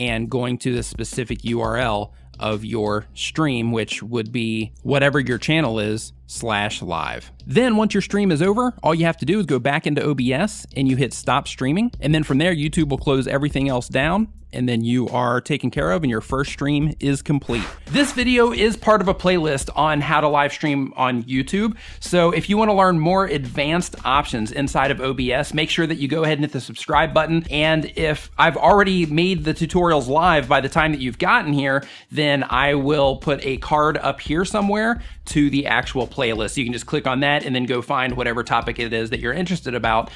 and going to the specific URL of your stream, which would be whatever your channel is /live. Then once your stream is over, all you have to do is go back into OBS and you hit stop streaming. And then from there, YouTube will close everything else down, and then you are taken care of and your first stream is complete. This video is part of a playlist on how to live stream on YouTube. So if you want to learn more advanced options inside of OBS, make sure that you go ahead and hit the subscribe button. And if I've already made the tutorials live by the time that you've gotten here, then I will put a card up here somewhere to the actual playlist. You can just click on that and then go find whatever topic it is that you're interested about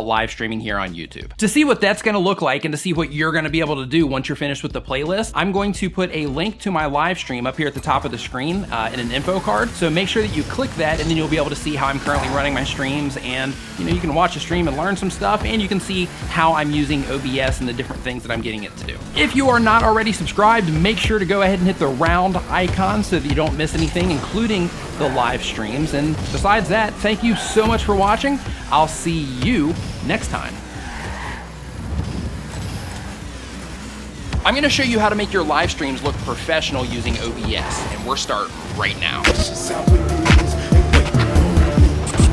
live streaming here on YouTube. To see what that's going to look like and to see what you're going to be able to do once you're finished with the playlist, I'm going to put a link to my live stream up here at the top of the screen in an info card. So make sure that you click that, and then you'll be able to see how I'm currently running my streams, and you can watch the stream and learn some stuff, and you can see how I'm using OBS and the different things that I'm getting it to do. If you are not already subscribed, make sure to go ahead and hit the round icon so that you don't miss anything, including the live streams. And besides that, thank you so much for watching. I'll see you next time. I'm going to show you how to make your live streams look professional using OBS, and we're starting right now.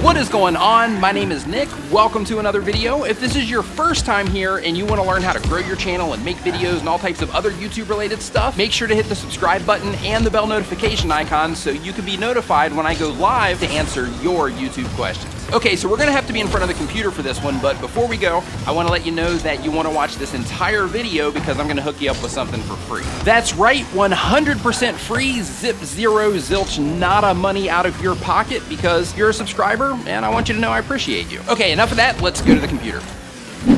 What is going on? My name is Nick. Welcome to another video. If this is your first time here and you want to learn how to grow your channel and make videos and all types of other YouTube related stuff, make sure to hit the subscribe button and the bell notification icon so you can be notified when I go live to answer your YouTube questions. Okay, so we're gonna have to be in front of the computer for this one, but before we go, I wanna let you know that you wanna watch this entire video because I'm gonna hook you up with something for free. That's right, 100% free, zip, zero, zilch, nada money out of your pocket because you're a subscriber and I want you to know I appreciate you. Okay, enough of that, let's go to the computer.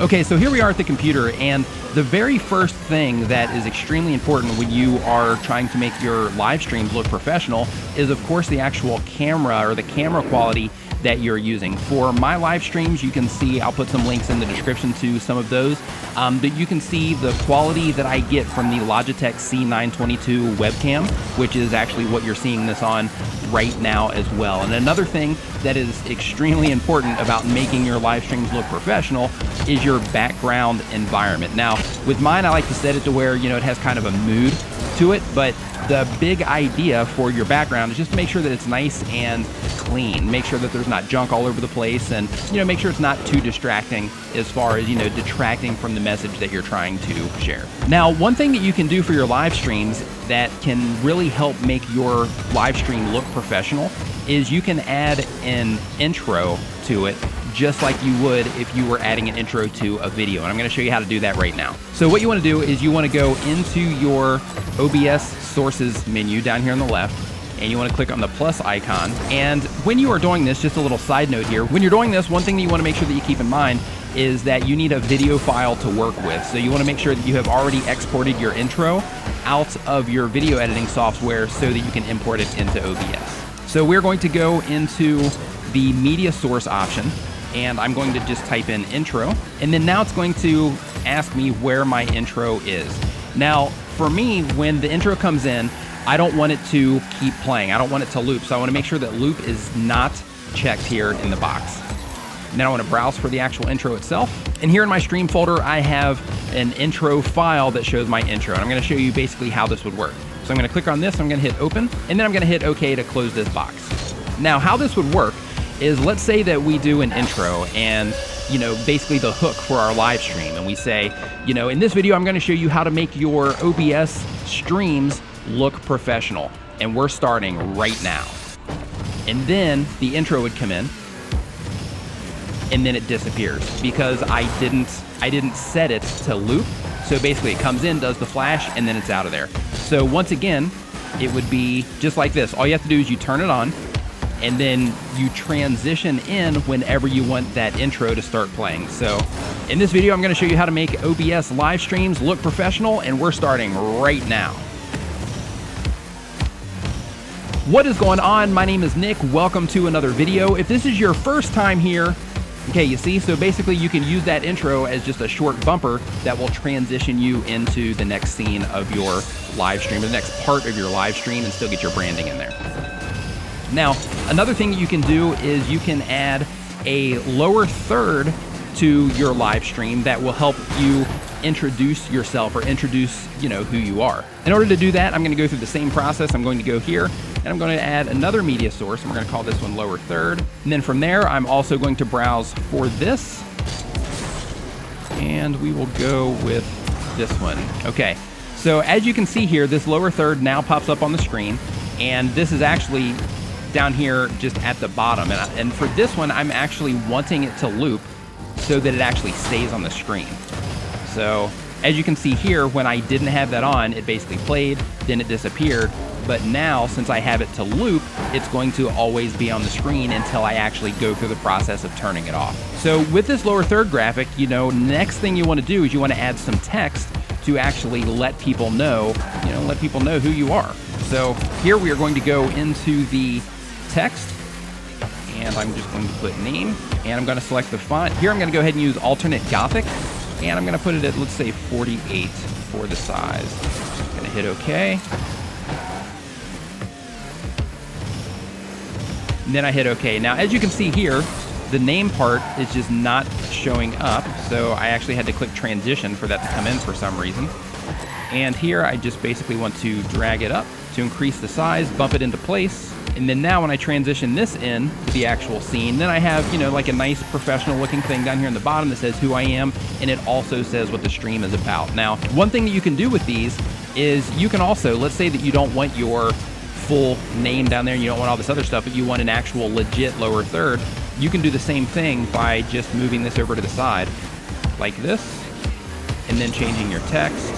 Okay, so here we are at the computer, and the very first thing that is extremely important when you are trying to make your live streams look professional is, of course, the actual camera or the camera quality that you're using. For my live streams, you can see, I'll put some links in the description to some of those, but you can see the quality that I get from the Logitech C922 webcam, which is actually what you're seeing this on right now as well. And another thing that is extremely important about making your live streams look professional is your background environment. Now, with mine, I like to set it to where, it has kind of a mood to it, but the big idea for your background is just to make sure that it's nice and clean. Make sure that there's not junk all over the place, and make sure it's not too distracting as far as detracting from the message that you're trying to share. Now, one thing that you can do for your live streams that can really help make your live stream look professional is you can add an intro to it, just like you would if you were adding an intro to a video. And I'm going to show you how to do that right now. So what you want to do is you want to go into your OBS sources menu down here on the left, and you want to click on the plus icon. And when you are doing this, just a little side note here, when you're doing this, one thing that you want to make sure that you keep in mind is that you need a video file to work with. So you want to make sure that you have already exported your intro out of your video editing software so that you can import it into OBS. So we're going to go into the media source option, and I'm going to just type in intro, and then now it's going to ask me where my intro is. Now, for me, when the intro comes in, I don't want it to keep playing. I don't want it to loop, so I want to make sure that loop is not checked here in the box. And then I want to browse for the actual intro itself. And here in my stream folder, I have an intro file that shows my intro, and I'm going to show you basically how this would work. So I'm going to click on this, I'm going to hit open, and then I'm going to hit OK to close this box. Now, how this would work is, let's say that we do an intro and basically the hook for our live stream, and we say, in this video I'm going to show you how to make your OBS streams look professional, and we're starting right now. And then the intro would come in, and then it disappears because I didn't set it to loop. So basically it comes in, does the flash, and then it's out of there. So once again, it would be just like this. All you have to do is you turn it on, and then you transition in whenever you want that intro to start playing. So in this video, I'm going to show you how to make OBS live streams look professional, and we're starting right now. What is going on? My name is Nick. Welcome to another video. If this is your first time here, okay, you see, so basically you can use that intro as just a short bumper that will transition you into the next scene of your live stream, the next part of your live stream, and still get your branding in there. Now, another thing you can do is you can add a lower third to your live stream that will help you introduce yourself or introduce, who you are. In order to do that, I'm going to go through the same process. I'm going to go here and I'm going to add another media source, and we're going to call this one lower third. And then from there, I'm also going to browse for this, and we will go with this one. Okay, so as you can see here, this lower third now pops up on the screen, and this is actually down here just at the bottom. And for this one, I'm actually wanting it to loop so that it actually stays on the screen. So as you can see here, when I didn't have that on, it basically played, then it disappeared. But now, since I have it to loop, it's going to always be on the screen until I actually go through the process of turning it off. So with this lower third graphic, next thing you want to do is you want to add some text to actually let people know, who you are. So here we are going to go into the text, and I'm just going to put name, and I'm going to select the font. Here I'm going to go ahead and use alternate Gothic, and I'm going to put it at, let's say, 48 for the size. I'm going to hit OK. And then I hit OK. Now, as you can see here, the name part is just not showing up, so I actually had to click transition for that to come in for some reason. And here I just basically want to drag it up to increase the size, bump it into place. And then now when I transition this in to the actual scene, then I have, like a nice professional looking thing down here in the bottom that says who I am, and it also says what the stream is about. Now, one thing that you can do with these is you can also, let's say that you don't want your full name down there and you don't want all this other stuff, but you want an actual legit lower third, you can do the same thing by just moving this over to the side like this, and then changing your text.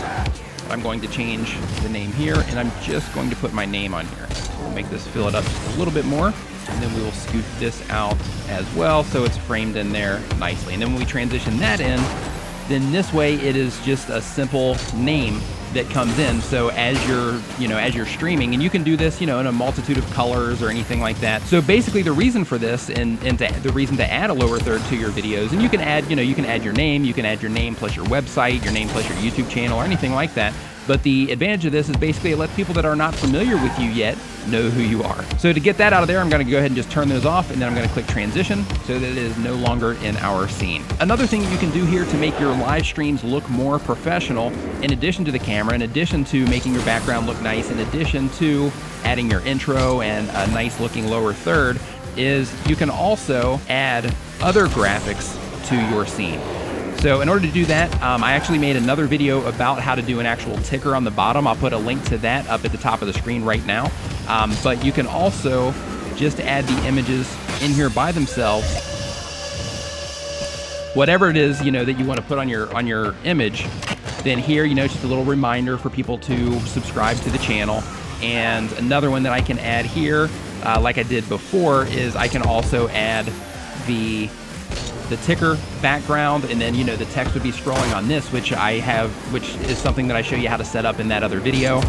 I'm going to change the name here, and I'm just going to put my name on here. We'll make this fill it up just a little bit more, and then we will scoot this out as well so it's framed in there nicely. And then when we transition that in, then this way it is just a simple name that comes in. So as you're streaming, and you can do this, in a multitude of colors or anything like that. So basically the reason for this and the reason to add a lower third to your videos, and you can add, you can add your name plus your website, your name plus your YouTube channel or anything like that. But the advantage of this is basically it lets people that are not familiar with you yet know who you are. So to get that out of there, I'm going to go ahead and just turn those off, and then I'm going to click transition so that it is no longer in our scene. Another thing you can do here to make your live streams look more professional, in addition to the camera, in addition to making your background look nice, in addition to adding your intro and a nice looking lower third, is you can also add other graphics to your scene. So in order to do that, I actually made another video about how to do an actual ticker on the bottom. I'll put a link to that up at the top of the screen right now. But you can also just add the images in here by themselves. Whatever it is, that you want to put on your image, then here, just a little reminder for people to subscribe to the channel. And another one that I can add here, like I did before, is I can also add the ticker background, and then the text would be scrolling on this, which is something that I show you how to set up in that other video.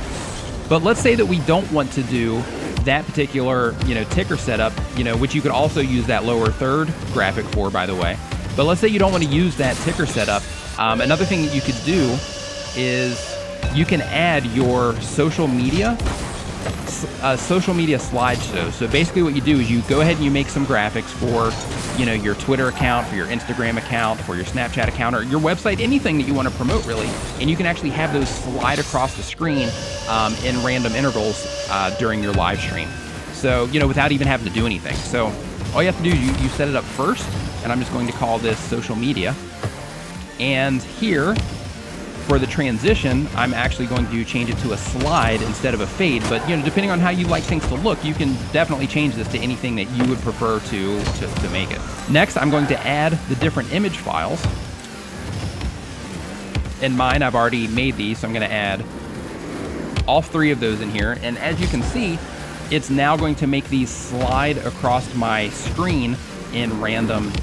But let's say that we don't want to do that particular ticker setup, which you could also use that lower third graphic for, by the way. But let's say you don't want to use that ticker setup. Another thing that you could do is you can add your social media slideshow. So basically what you do is you go ahead and you make some graphics for your Twitter account, for your Instagram account, for your Snapchat account, or your website, anything that you want to promote really, and you can actually have those slide across the screen in random intervals during your live stream. So without even having to do anything. So all you have to do is you set it up first, and I'm just going to call this social media. And here, for the transition, I'm actually going to change it to a slide instead of a fade. But depending on how you like things to look, you can definitely change this to anything that you would prefer to make it. Next, I'm going to add the different image files. In mine, I've already made these, so I'm going to add all three of those in here. And as you can see, it's now going to make these slide across my screen in random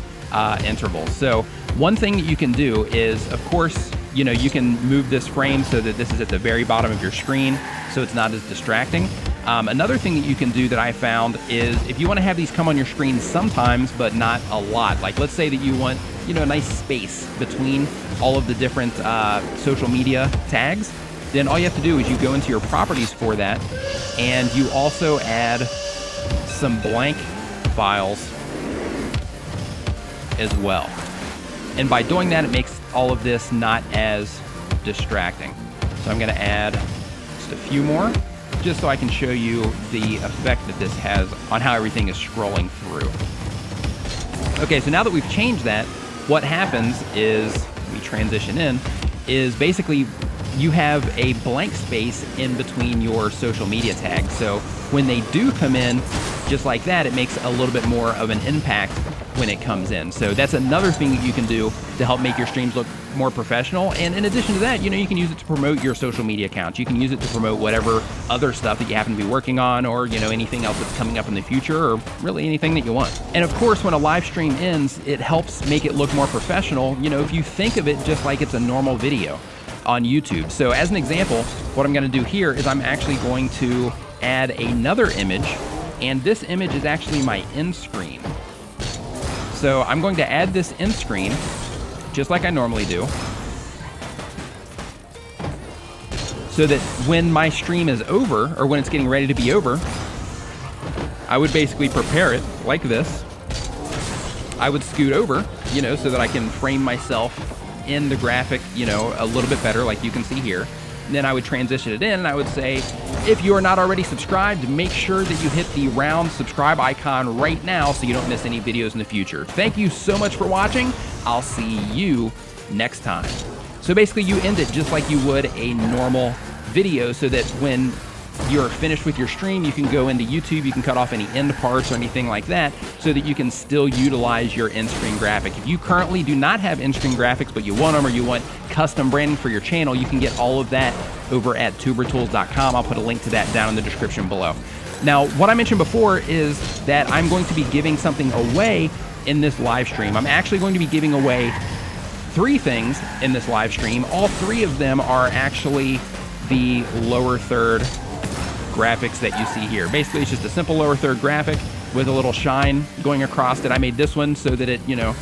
intervals. So one thing that you can do is, of course, you can move this frame so that this is at the very bottom of your screen, so it's not as distracting. Another thing that you can do that I found is if you want to have these come on your screen sometimes, but not a lot, like let's say that you want, a nice space between all of the different social media tags, then all you have to do is you go into your properties for that, and you also add some blank files as well. And by doing that, it makes all of this not as distracting. So I'm going to add just a few more, just so I can show you the effect that this has on how everything is scrolling through. Okay, so now that we've changed that, what happens is, we transition in, is basically you have a blank space in between your social media tags. So when they do come in, just like that, it makes a little bit more of an impact when it comes in. So that's another thing that you can do to help make your streams look more professional. And in addition to that, you know, you can use it to promote your social media accounts. You can use it to promote whatever other stuff that you happen to be working on, or, you know, anything else that's coming up in the future, or really anything that you want. And of course, when a live stream ends, it helps make it look more professional, you know, if you think of it just like it's a normal video on YouTube. So as an example, what I'm going to do here is I'm actually going to add another image, and this image is actually my end screen. So I'm going to add this end screen just like I normally do, so that when my stream is over, or when it's getting ready to be over, I would basically prepare it like this. I would scoot over, you know, so that I can frame myself in the graphic, you know, a little bit better, like you can see here. And then I would transition it in, and I would say, if you are not already subscribed, make sure that you hit the round subscribe icon right now so you don't miss any videos in the future. Thank you so much for watching. I'll see you next time. So basically you end it just like you would a normal video, so that when you're finished with your stream, you can go into YouTube, you can cut off any end parts or anything like that, so that you can still utilize your end screen graphic. If you currently do not have end screen graphics, but you want them, or you want custom branding for your channel, you can get all of that over at tubertools.com. I'll put a link to that down in the description below. Now, what I mentioned before is that I'm going to be giving something away in this live stream. I'm actually going to be giving away 3 things in this live stream. All 3 of them are actually the lower third graphics that you see here. Basically, it's just a simple lower third graphic with a little shine going across it. I made this one so that it, you know,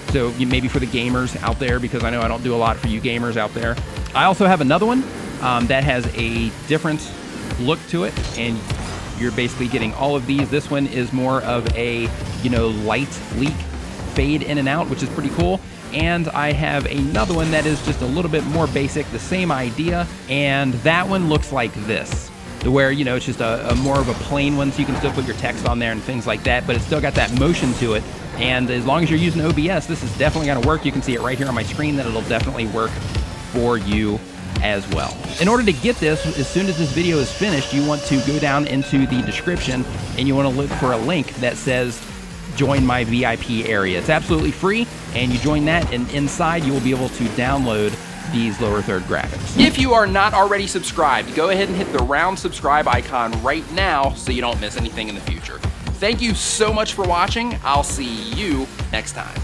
so maybe for the gamers out there, because I know I don't do a lot for you gamers out there. I also have another one that has a different look to it, and you're basically getting all of these. This one is more of a, you know, light leak fade in and out, which is pretty cool. And I have another one that is just a little bit more basic, the same idea, and that one looks like this, to where, you know, it's just a more of a plain one, so you can still put your text on there and things like that, but it's still got that motion to it. And as long as you're using OBS, this is definitely going to work. You can see it right here on my screen that it'll definitely work for you as well. In order to get this, as soon as this video is finished, you want to go down into the description, and you want to look for a link that says join my VIP area. It's absolutely free, and you join that, and inside you will be able to download these lower third graphics. If you are not already subscribed, go ahead and hit the round subscribe icon right now so you don't miss anything in the future. Thank you so much for watching. I'll see you next time.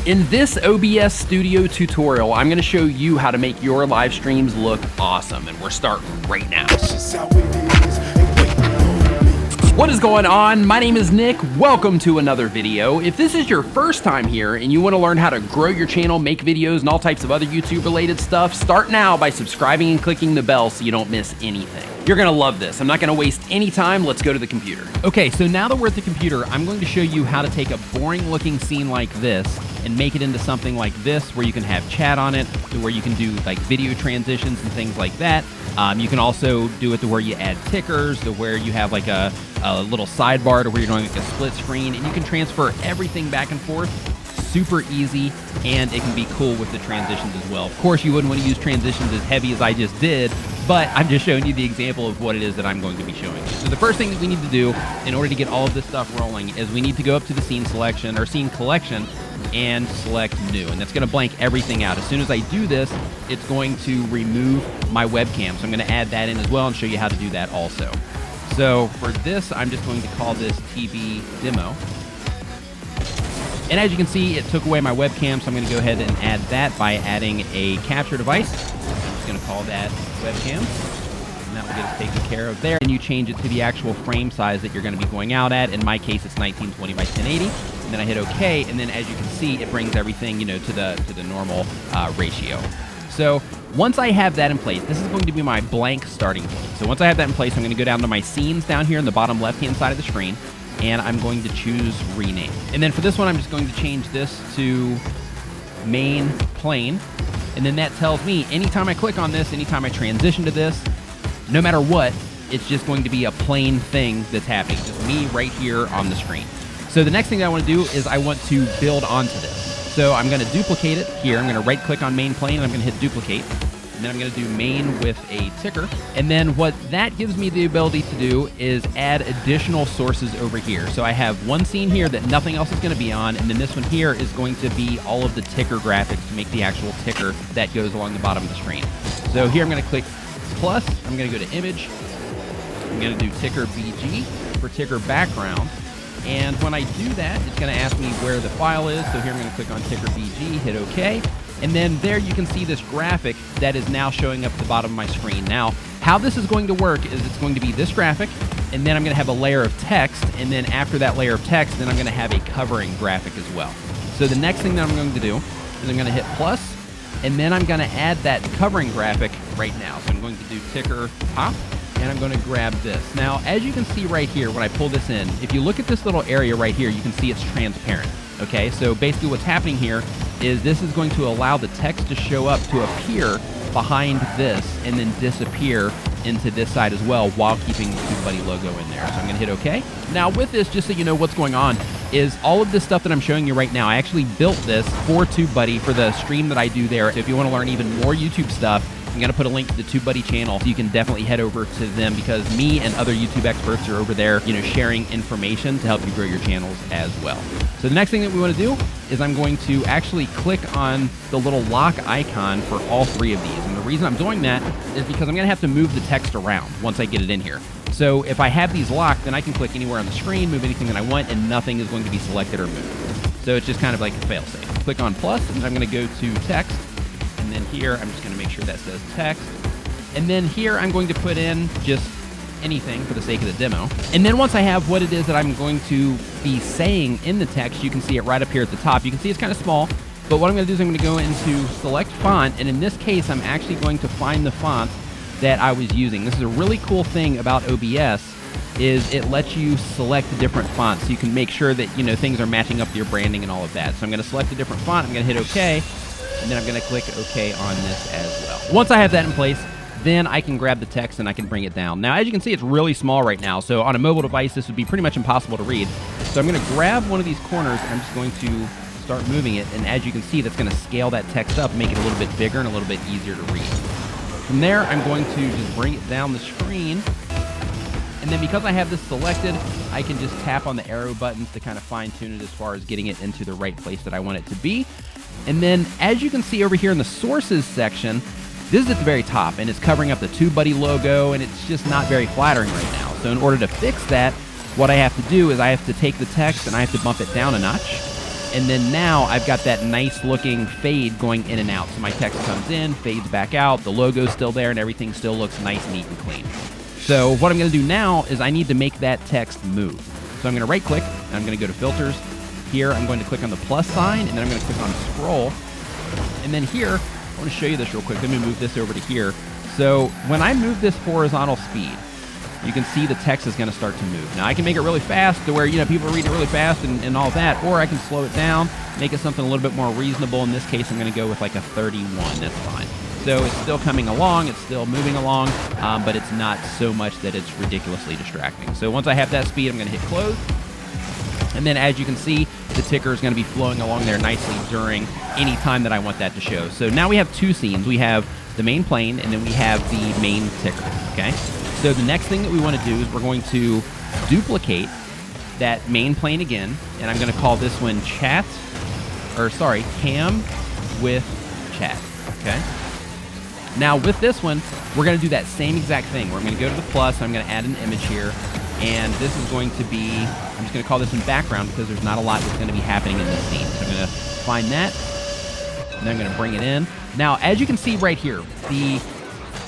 In this OBS Studio tutorial, I'm going to show you how to make your live streams look awesome, and we're starting right now. What is going on? My name is Nick. Welcome to another video. If this is your first time here and you want to learn how to grow your channel, make videos, and all types of other YouTube related stuff, start now by subscribing and clicking the bell so you don't miss anything. You're gonna love this. I'm not gonna waste any time. Let's go to the computer. Okay, so now that we're at the computer, I'm going to show you how to take a boring looking scene like this and make it into something like this, where you can have chat on it, to where you can do like video transitions and things like that. You can also do it to where you add tickers, to where you have like a little sidebar to where you're doing like a split screen, and you can transfer everything back and forth. Super easy, and it can be cool with the transitions as well. Of course, you wouldn't want to use transitions as heavy as I just did, but I'm just showing you the example of what it is that I'm going to be showing you. So the first thing that we need to do in order to get all of this stuff rolling is we need to go up to the scene selection or scene collection and select new, and that's going to blank everything out. As soon as I do this, it's going to remove my webcam, so I'm going to add that in as well and show you how to do that also. So for this, I'm just going to call this TV demo. And as you can see, it took away my webcam, so I'm going to go ahead and add that by adding a capture device. I'm just going to call that webcam, and that will get us taken care of there. And you change it to the actual frame size that you're going to be going out at. In my case, it's 1920 by 1080. And then I hit OK, and then as you can see, it brings everything, you know, to the normal ratio. So once I have that in place, this is going to be my blank starting point. So once I have that in place, I'm going to go down to my scenes down here in the bottom left-hand side of the screen, and I'm going to choose rename. And then for this one, I'm just going to change this to main plane. And then that tells me anytime I click on this, anytime I transition to this, no matter what, it's just going to be a plain thing that's happening. Just me right here on the screen. So the next thing I want to do is I want to build onto this. So I'm going to duplicate it here. I'm going to right click on main plane and I'm going to hit duplicate. And then I'm going to do main with a ticker. And then what that gives me the ability to do is add additional sources over here. So I have one scene here that nothing else is going to be on. And then this one here is going to be all of the ticker graphics to make the actual ticker that goes along the bottom of the screen. So here I'm going to click plus. I'm going to go to image. I'm going to do ticker BG for ticker background. And when I do that, it's going to ask me where the file is. So here I'm going to click on ticker BG, hit OK. And then there you can see this graphic that is now showing up at the bottom of my screen. Now, how this is going to work is it's going to be this graphic, and then I'm going to have a layer of text, and then after that layer of text, then I'm going to have a covering graphic as well. So the next thing that I'm going to do is I'm going to hit plus, and then I'm going to add that covering graphic right now. So I'm going to do ticker top, and I'm going to grab this. Now, as you can see right here, when I pull this in, if you look at this little area right here, you can see it's transparent. Okay, so basically what's happening here is this is going to allow the text to show up, to appear behind this, and then disappear into this side as well while keeping the TubeBuddy logo in there. So I'm going to hit OK. Now with this, just so you know what's going on, is all of this stuff that I'm showing you right now, I actually built this for TubeBuddy for the stream that I do there. So if you want to learn even more YouTube stuff, I'm going to put a link to the TubeBuddy channel, so you can definitely head over to them, because me and other YouTube experts are over there, sharing information to help you grow your channels as well. So the next thing that we want to do is I'm going to actually click on the little lock icon for all three of these. And the reason I'm doing that is because I'm going to have to move the text around once I get it in here. So if I have these locked, then I can click anywhere on the screen, move anything that I want, and nothing is going to be selected or moved. So it's just kind of like a fail-safe. Click on plus, and I'm going to go to text. And then here, I'm just going to make sure that says text. And then here, I'm going to put in just anything for the sake of the demo. And then once I have what it is that I'm going to be saying in the text, you can see it right up here at the top. You can see it's kind of small, but what I'm going to do is I'm going to go into select font. And in this case, I'm actually going to find the font that I was using. This is a really cool thing about OBS, is it lets you select different fonts, so you can make sure that things are matching up to your branding and all of that. So I'm going to select a different font. I'm going to hit OK. And then I'm going to click OK on this as well. Once I have that in place, then I can grab the text and I can bring it down. Now, as you can see, it's really small right now. So on a mobile device, this would be pretty much impossible to read. So I'm going to grab one of these corners and I'm just going to start moving it. And as you can see, that's going to scale that text up, make it a little bit bigger and a little bit easier to read. From there, I'm going to just bring it down the screen. And then because I have this selected, I can just tap on the arrow buttons to kind of fine tune it as far as getting it into the right place that I want it to be. And then as you can see over here in the sources section, this is at the very top, and it's covering up the TubeBuddy logo, and it's just not very flattering right now. So in order to fix that, what I have to do is I have to take the text and I have to bump it down a notch. And then now I've got that nice looking fade going in and out. So my text comes in, fades back out, the logo's still there, and everything still looks nice, neat, and clean. So what I'm going to do now is I need to make that text move. So I'm going to right click, and I'm going to go to filters. Here, I'm going to click on the plus sign, and then I'm going to click on scroll. And then here, I want to show you this real quick. Let me move this over to here. So when I move this horizontal speed, you can see the text is going to start to move. Now, I can make it really fast to where, people read it really fast and all that, or I can slow it down, make it something a little bit more reasonable. In this case, I'm going to go with like a 31. That's fine. So it's still coming along, it's still moving along, but it's not so much that it's ridiculously distracting. So once I have that speed, I'm going to hit close. And then as you can see, the ticker is going to be flowing along there nicely during any time that I want that to show. So now we have two scenes. We have the main plane, and then we have the main ticker, okay? So the next thing that we want to do is we're going to duplicate that main plane again, and I'm going to call this one cam with chat, okay? Now with this one, we're going to do that same exact thing. We're going to go to the plus, I'm going to add an image here, and this is going to be, I'm just going to call this in background because there's not a lot that's going to be happening in this scene. So I'm going to find that, and then I'm going to bring it in. Now, as you can see right here, the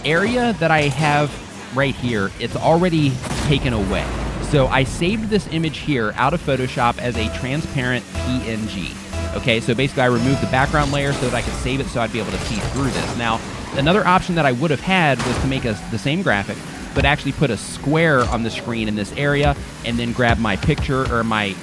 area that I have right here, it's already taken away. So I saved this image here out of Photoshop as a transparent PNG. Okay, so basically I removed the background layer so that I could save it so I'd be able to see through this. Now, another option that I would have had was to make the same graphic, but actually put a square on the screen in this area, and then grab my picture or my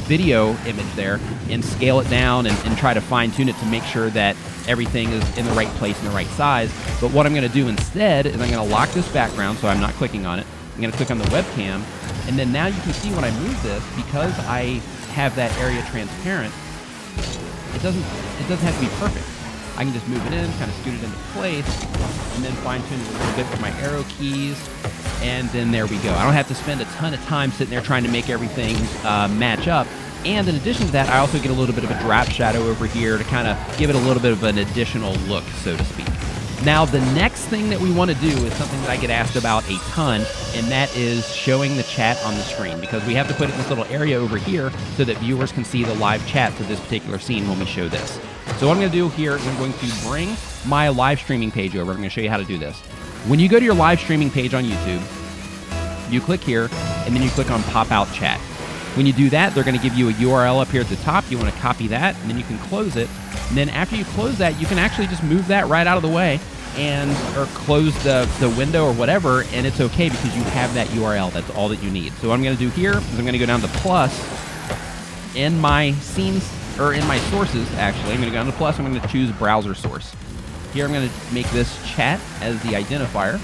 video image there and scale it down and try to fine tune it to make sure that everything is in the right place and the right size. But what I'm going to do instead is I'm going to lock this background, so I'm not clicking on it. I'm going to click on the webcam, and then now you can see when I move this, because I have that area transparent, it doesn't have to be perfect. I can just move it in, kind of scoot it into place, and then fine-tune it a little bit with my arrow keys, and then there we go. I don't have to spend a ton of time sitting there trying to make everything match up. And in addition to that, I also get a little bit of a drop shadow over here to kind of give it a little bit of an additional look, so to speak. Now, the next thing that we want to do is something that I get asked about a ton, and that is showing the chat on the screen, because we have to put it in this little area over here so that viewers can see the live chat for this particular scene when we show this. So what I'm going to do here is I'm going to bring my live streaming page over. I'm going to show you how to do this. When you go to your live streaming page on YouTube, you click here, and then you click on Pop Out Chat. When you do that, they're going to give you a URL up here at the top. You want to copy that, and then you can close it. And then after you close that, you can actually just move that right out of the way or close the window or whatever, and it's okay because you have that URL. That's all that you need. So what I'm going to do here is I'm going to go down to plus in my scenes, or in my sources, actually. I'm going to go down to plus. I'm going to choose browser source. Here I'm going to make this chat as the identifier.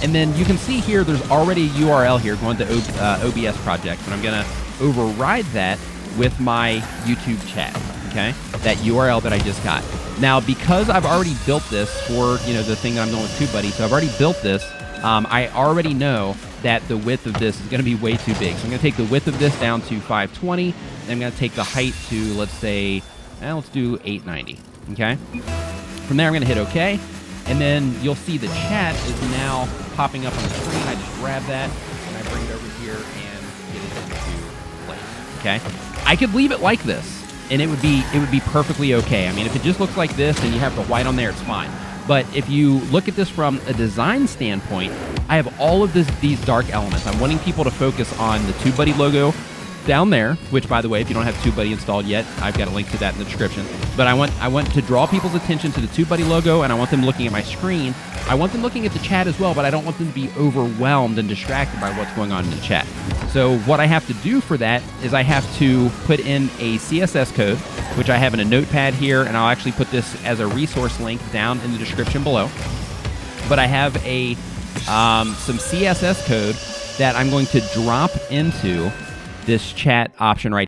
And then you can see here there's already a URL here going to OBS project, and I'm going to override that with my YouTube chat, okay? That URL that I just got. Now, because I've already built this for, the thing that I'm doing with TubeBuddy, so I've already built this, I already know that the width of this is going to be way too big. So I'm going to take the width of this down to 520, and I'm going to take the height to, let's say, let's do 890, okay? From there, I'm going to hit OK, and then you'll see the chat is now popping up on the screen. I just grab that, and I bring it over here and get it into place, okay? I could leave it like this, and it would be perfectly okay. I mean, if it just looks like this and you have the white on there, it's fine. But if you look at this from a design standpoint, I have all of these dark elements. I'm wanting people to focus on the TubeBuddy logo down there, which, by the way, if you don't have TubeBuddy installed yet, I've got a link to that in the description. But I want to draw people's attention to the TubeBuddy logo, and I want them looking at my screen. I want them looking at the chat as well, but I don't want them to be overwhelmed and distracted by what's going on in the chat. So what I have to do for that is I have to put in a CSS code, which I have in a notepad here, and I'll actually put this as a resource link down in the description below. But I have some CSS code that I'm going to drop into this chat option right